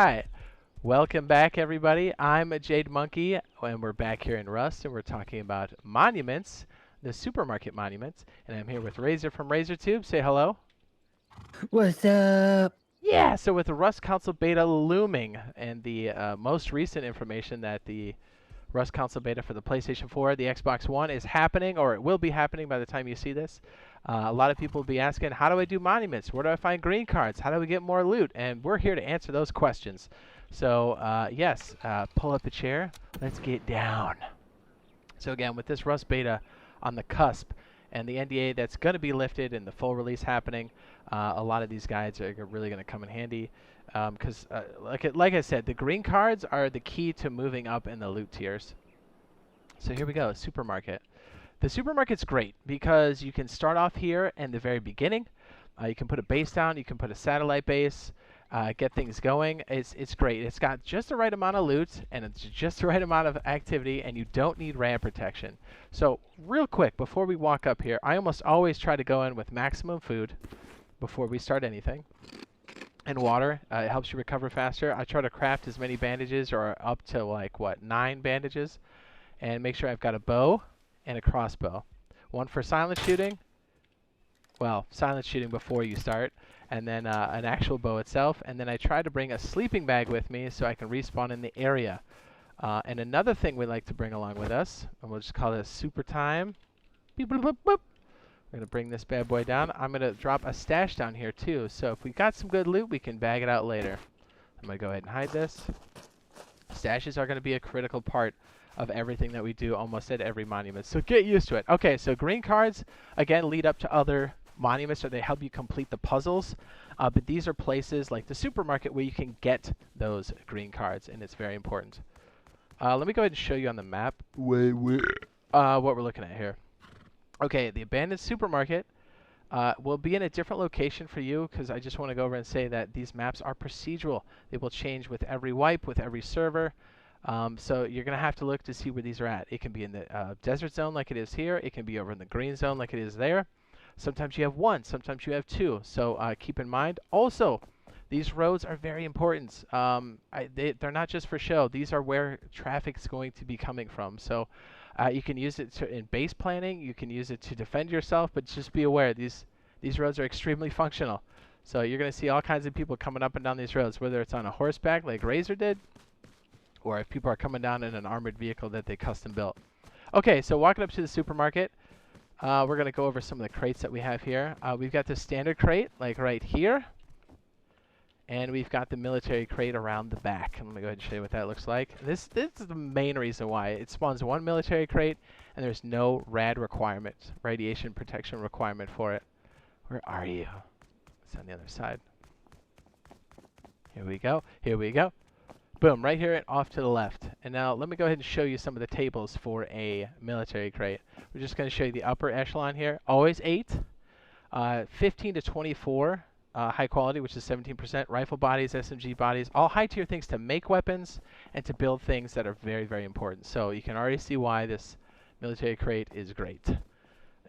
Hi, welcome back, everybody. I'm a Jade Monkey, and we're back here in Rust, and we're talking about monuments, the supermarket monuments. And I'm here with Razor from RazorTube. Say hello. What's up? Yeah, so with the Rust Council Beta looming, and the most recent information that the Rust Council Beta for the PlayStation 4, the Xbox One is happening, or it will be happening by the time you see this. A lot of people will be asking, how do I do monuments? Where do I find green cards? How do we get more loot? And we're here to answer those questions. So, yes, pull up a chair. Let's get down. So again, with this Rust Beta on the cusp, and the NDA that's going to be lifted and the full release happening, a lot of these guides are really going to come in handy. Because, like I said, the green cards are the key to moving up in the loot tiers. So here we go, supermarket. The supermarket's great because you can start off here in the very beginning. You can put a base down, you can put a satellite base, get things going. It's great. It's got just the right amount of loot and it's just the right amount of activity, and you don't need RAM protection. So real quick, before we walk up here, I almost always try to go in with maximum food before we start anything. And water, it helps you recover faster. I try to craft as many bandages, or up to like, what, 9 bandages. And make sure I've got a bow and a crossbow. One for silent shooting. Well, silent shooting before you start. And then an actual bow itself. And then I try to bring a sleeping bag with me so I can respawn in the area. And another thing we like to bring along with us, and we'll just call this super time. Beep, boop, boop, boop. We're going to bring this bad boy down. I'm going to drop a stash down here too. So if we got some good loot, we can bag it out later. I'm going to go ahead and hide this. Stashes are going to be a critical part of everything that we do almost at every monument. So get used to it. Okay, so green cards, again, lead up to other monuments, or they help you complete the puzzles. But these are places like the supermarket where you can get those green cards, and it's very important. Let me go ahead and show you on the map what we're looking at here. Okay, the abandoned supermarket will be in a different location for you, because I just want to go over and say that these maps are procedural. They will change with every wipe, with every server. So you're going to have to look to see where these are at. It can be in the desert zone like it is here. It can be over in the green zone like it is there. Sometimes you have one. Sometimes you have two. So keep in mind. Also, these roads are very important. They're not just for show. These are where traffic's going to be coming from. So you can use it in base planning. You can use it to defend yourself. But just be aware, these roads are extremely functional. So you're going to see all kinds of people coming up and down these roads, whether it's on a horseback like Razor did, or if people are coming down in an armored vehicle that they custom built. Okay, so walking up to the supermarket, we're going to go over some of the crates that we have here. We've got the standard crate, like right here. And we've got the military crate around the back. I'm going to go ahead and show you what that looks like. This is the main reason why. It spawns one military crate, and there's no rad requirement, radiation protection requirement for it. Where are you? It's on the other side. Here we go. Here we go. Boom, right here off to the left. And now let me go ahead and show you some of the tables for a military crate. We're just going to show you the upper echelon here. Always 8, 15 to 24. High quality, which is 17%, rifle bodies, SMG bodies, all high tier things to make weapons and to build things that are very, very important. So you can already see why this military crate is great.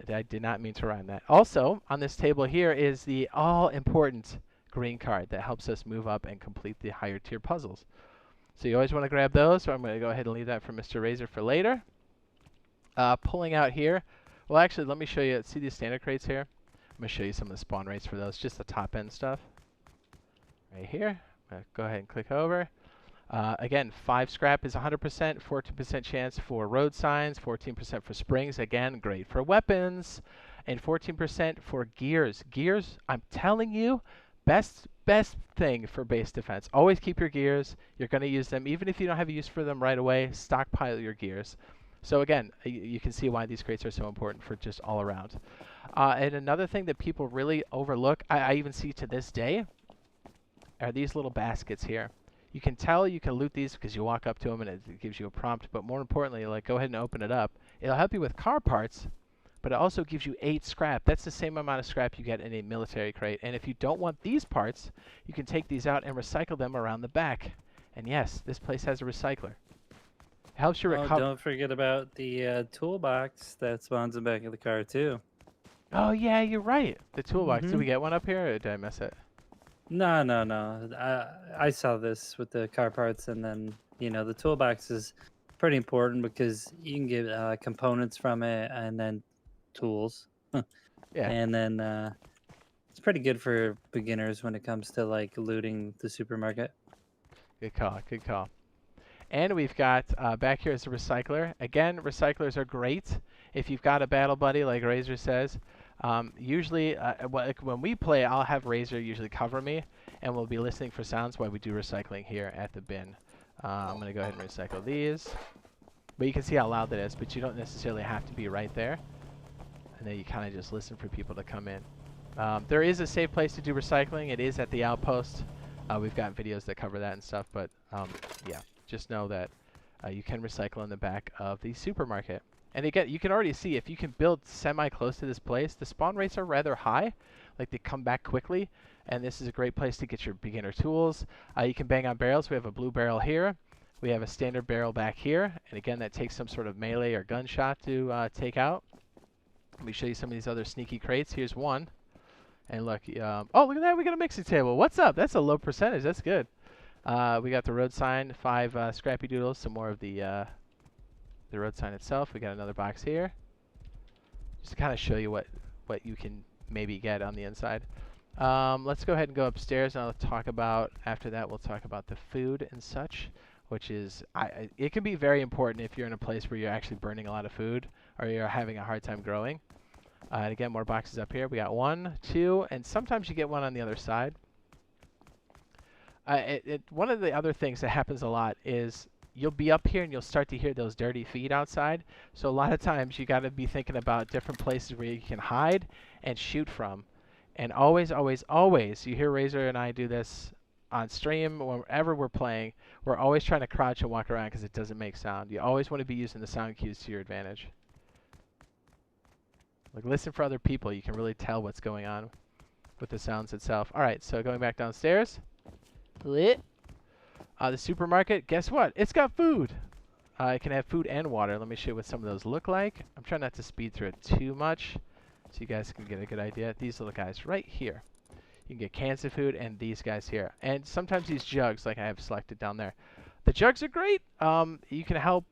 I did not mean to rhyme that. Also, on this table here is the all-important green card that helps us move up and complete the higher tier puzzles. So you always want to grab those, so I'm going to go ahead and leave that for Mr. Razor for later. Pulling out here, well actually let me show you, see these standard crates here? I'm going to show you some of the spawn rates for those, just the top end stuff. Right here. I'm going to go ahead and click over. Again, 5 scrap is 100%, 14% chance for road signs, 14% for springs, again, great for weapons, and 14% for gears. Gears, I'm telling you, best thing for base defense. Always keep your gears. You're going to use them. Even if you don't have a use for them right away, stockpile your gears. So again, you can see why these crates are so important for just all around. And another thing that people really overlook, I even see to this day, are these little baskets here. You can tell you can loot these because you walk up to them and it gives you a prompt. But more importantly, like, go ahead and open it up. It'll help you with car parts, but it also gives you 8 scrap. That's the same amount of scrap you get in a military crate. And if you don't want these parts, you can take these out and recycle them around the back. And yes, this place has a recycler. It helps you recover. Don't forget about the toolbox that spawns in the back of the car too. Oh yeah, you're right. The toolbox. Did we get one up here, or did I miss it? No, no, no. I saw this with the car parts, and then the toolbox is pretty important because you can get components from it, and then tools, Yeah, and then it's pretty good for beginners when it comes to like looting the supermarket. good call, good call. And we've got back here is a recycler. Again, recyclers are great if you've got a battle buddy, like Razor says. Usually, like when we play, I'll have Razor usually cover me, and we'll be listening for sounds while we do recycling here at the bin. I'm going to go ahead and recycle these. But you can see how loud that is, but you don't necessarily have to be right there. And then you kind of just listen for people to come in. There is a safe place to do recycling. It is at the outpost. We've got videos that cover that and stuff, but yeah, just know that you can recycle in the back of the supermarket. And again, you can already see if you can build semi-close to this place, the spawn rates are rather high. Like they come back quickly, and this is a great place to get your beginner tools. You can bang on barrels. We have a blue barrel here. We have a standard barrel back here, and again, that takes some sort of melee or gunshot to take out. Let me show you some of these other sneaky crates. Here's one. And look, oh, look at that. We got a mixing table. What's up? That's a low percentage. That's good. We got the road sign, 5 scrappy doodles, some more of the road sign itself. We got another box here. Just to kind of show you what you can maybe get on the inside. Let's go ahead and go upstairs, and I'll talk about, after that, we'll talk about the food and such, which is, it can be very important if you're in a place where you're actually burning a lot of food or you're having a hard time growing. And again, more boxes up here. We got 1, 2, and sometimes you get one on the other side. One of the other things that happens a lot is you'll be up here and you'll start to hear those dirty feet outside. So a lot of times you got to be thinking about different places where you can hide and shoot from. And always, always, always, you hear Razor and I do this on stream, wherever we're playing, we're always trying to crouch and walk around because it doesn't make sound. You always want to be using the sound cues to your advantage. Like, listen for other people. You can really tell what's going on with the sounds itself. All right, so going back downstairs. The supermarket, guess what? It's got food. It can have food and water. Let me show you what some of those look like. I'm trying not to speed through it too much so you guys can get a good idea. These are the guys right here. You can get cans of food and these guys here. And sometimes these jugs, like I have selected down there. The jugs are great. You can help.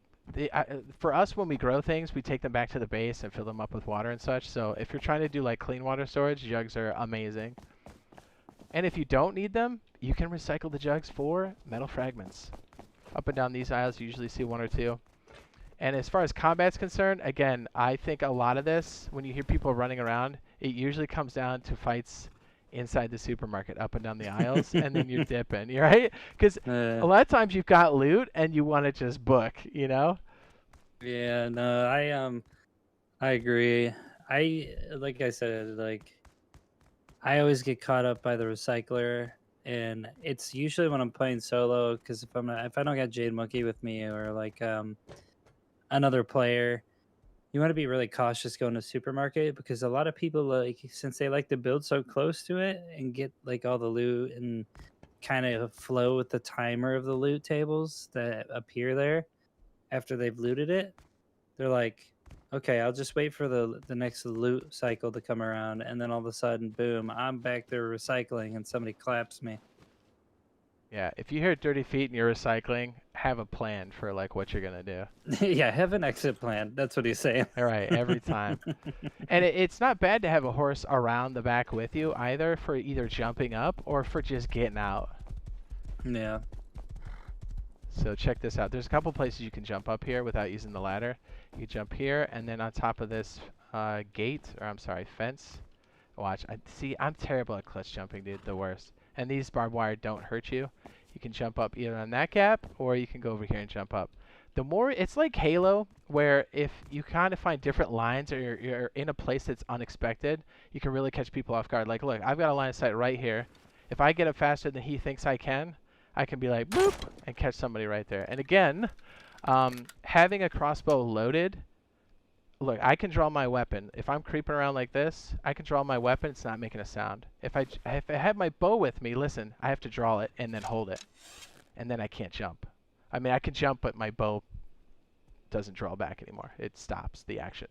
For us, when we grow things, we take them back to the base and fill them up with water and such. So if you're trying to do like clean water storage, jugs are amazing. And if you don't need them, you can recycle the jugs for metal fragments. Up and down these aisles, you usually see 1 or 2. And as far as combat's concerned, again, I think a lot of this, when you hear people running around, it usually comes down to fights inside the supermarket, up and down the aisles, and then you're dipping, right? Because a lot of times you've got loot and you want to just book, you know? Yeah, no, I agree. Like I said, like I always get caught up by the recycler, and it's usually when I'm playing solo because if I don't got Jade Monkey with me or like another player, you want to be really cautious going to supermarket because a lot of people, like, since they like to build so close to it and get like all the loot and kind of flow with the timer of the loot tables that appear there after they've looted it, they're like, okay, I'll just wait for the next loot cycle to come around, and then all of a sudden, boom, I'm back there recycling, and somebody claps me. Yeah, if you hear dirty feet and you're recycling, have a plan for like what you're gonna do. Yeah, have an exit plan. That's what he's saying. All right, every time. And it's not bad to have a horse around the back with you either for either jumping up or for just getting out. Yeah. So check this out. There's a couple places you can jump up here without using the ladder. You jump here, and then on top of this gate, or I'm sorry, fence. Watch. See, I'm terrible at clutch jumping, dude. The worst. And these barbed wire don't hurt you. You can jump up either on that gap, or you can go over here and jump up. The more, it's like Halo, where if you kind of find different lines or you're in a place that's unexpected, you can really catch people off guard. Like, look, I've got a line of sight right here. If I get up faster than he thinks I can be like, boop, and catch somebody right there. And again, having a crossbow loaded, look, I can draw my weapon. If I'm creeping around like this, I can draw my weapon. It's not making a sound. If I have my bow with me, listen, I have to draw it and then hold it. And then I can't jump. I mean, I can jump, but my bow doesn't draw back anymore. It stops the action.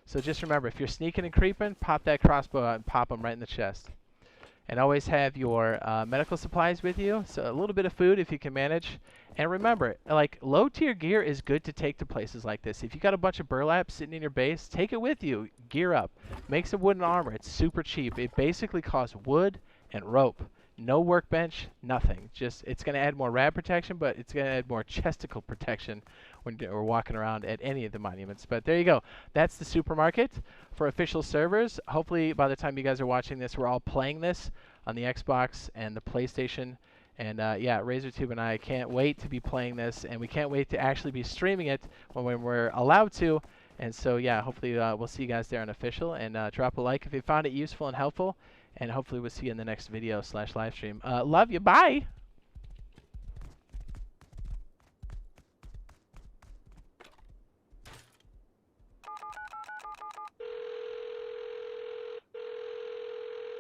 So just remember, if you're sneaking and creeping, pop that crossbow out and pop them right in the chest. And always have your medical supplies with you, so a little bit of food if you can manage. And remember, like, low tier gear is good to take to places like this. If you got a bunch of burlap sitting in your base, take it with you. Gear up. Make some wooden armor. It's super cheap. It basically costs wood and rope. No workbench, nothing. Just, it's going to add more rad protection, but it's going to add more chesticle protection when we're walking around at any of the monuments. But there you go. That's the supermarket for official servers. Hopefully by the time you guys are watching this, we're all playing this on the Xbox and the PlayStation. And yeah, RazorTube and I can't wait to be playing this, and we can't wait to actually be streaming it when we're allowed to. And so yeah, hopefully we'll see you guys there on official, and drop a like if you found it useful and helpful. And hopefully we'll see you in the next video / live stream. Love you. Bye.